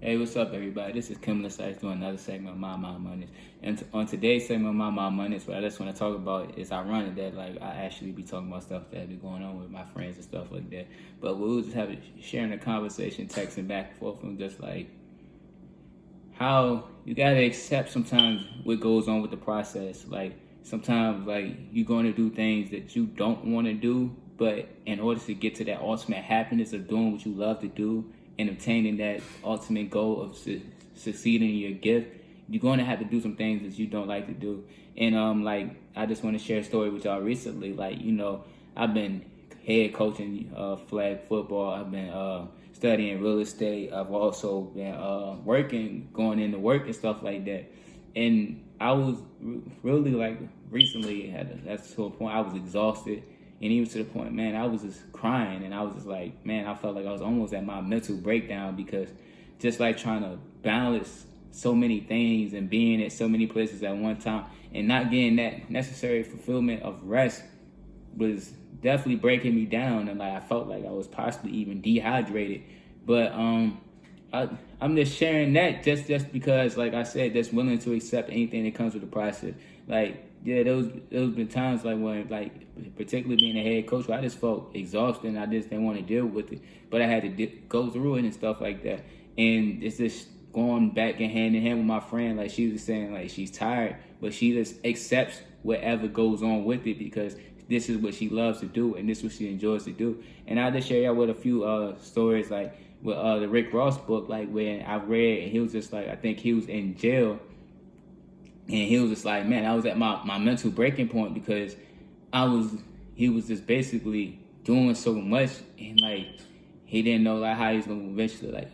Hey, what's up, everybody? This is Kimberly Sykes doing another segment of My Mind Mondays. And on today's segment of My Mind Mondays, what I just want to talk about is ironic that I actually be talking about stuff that be going on with my friends and stuff like that. But we was just sharing a conversation, texting back and forth, and just like how you gotta accept sometimes what goes on with the process. Like sometimes like you're gonna do things that you don't want to do, but in order to get to that ultimate happiness of doing what you love to do and obtaining that ultimate goal of succeeding in your gift, you're going to have to do some things that you don't like to do. And like I just want to share a story with y'all recently. Like I've been head coaching flag football. I've been studying real estate. I've also been working, going into work and stuff like that. And I was really like recently that's to a point I was exhausted. And even to the point, man, I was just crying, and I was just like, man, I felt like I was almost at my mental breakdown because just like trying to balance so many things and being at so many places at one time and not getting that necessary fulfillment of rest was definitely breaking me down. And like I felt like I was possibly even dehydrated. But I'm just sharing that just because, like I said, just willing to accept anything that comes with the process. Like, yeah, those been times like when, like, particularly being a head coach, where I just felt exhausted and I just didn't want to deal with it. But I had to go through it and stuff like that. And it's just going back and hand in hand with my friend. Like she was saying, like she's tired, but she just accepts whatever goes on with it because this is what she loves to do and this is what she enjoys to do. And I'll just share y'all with a few stories like with the Rick Ross book, like when I read and he was just like, I think he was in jail and he was just like, man, I was at my mental breaking point because he was just basically doing so much and like he didn't know like how he's gonna eventually like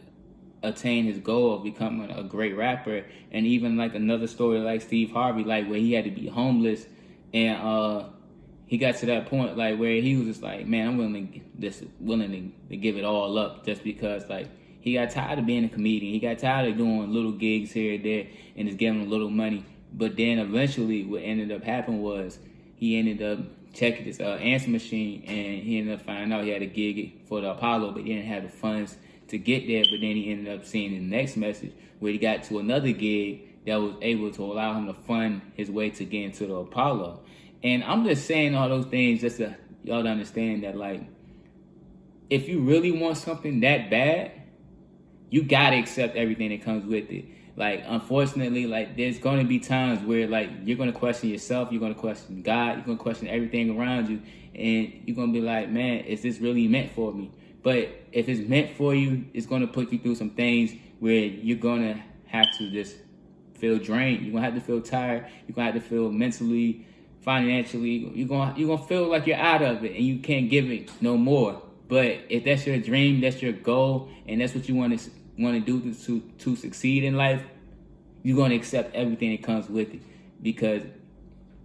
attain his goal of becoming a great rapper. And even like another story like Steve Harvey, like where he had to be homeless and he got to that point like where he was just like, man, I'm willing to give it all up just because like he got tired of being a comedian. He got tired of doing little gigs here and there and just getting a little money. But then eventually what ended up happening was he ended up checking his answer machine and he ended up finding out he had a gig for the Apollo, but he didn't have the funds to get there. But then he ended up seeing the next message where he got to another gig that was able to allow him to fund his way to get into the Apollo. And I'm just saying all those things just to y'all to understand that, like, if you really want something that bad, you gotta accept everything that comes with it. Like, unfortunately, like, there's gonna be times where, like, you're gonna question yourself, you're gonna question God, you're gonna question everything around you, and you're gonna be like, man, is this really meant for me? But if it's meant for you, it's gonna put you through some things where you're gonna have to just feel drained. You're gonna have to feel tired. You're gonna have to feel mentally, financially, you're gonna feel like you're out of it and you can't give it no more. But if that's your dream, that's your goal, and that's what you want to do to succeed in life, you're gonna accept everything that comes with it because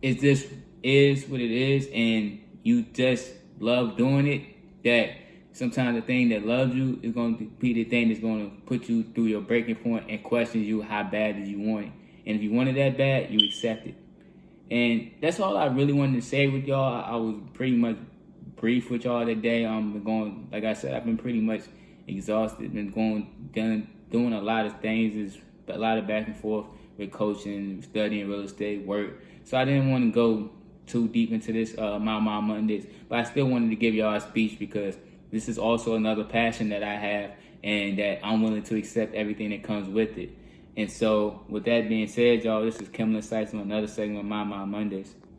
it just is what it is, and you just love doing it. That sometimes the thing that loves you is going to be the thing that's going to put you through your breaking point and question you how bad did you want it. And if you want it that bad, you accept it. And that's all I really wanted to say with y'all. I was pretty much brief with y'all today. I'm going, like I said, I've been pretty much exhausted. Been doing a lot of things. There's a lot of back and forth with coaching, studying real estate, work. So I didn't want to go too deep into this My Mind Mondays, but I still wanted to give y'all a speech because this is also another passion that I have and that I'm willing to accept everything that comes with it. And so, with that being said, y'all, this is Kimberly Sykes on another segment of My Mind Mondays.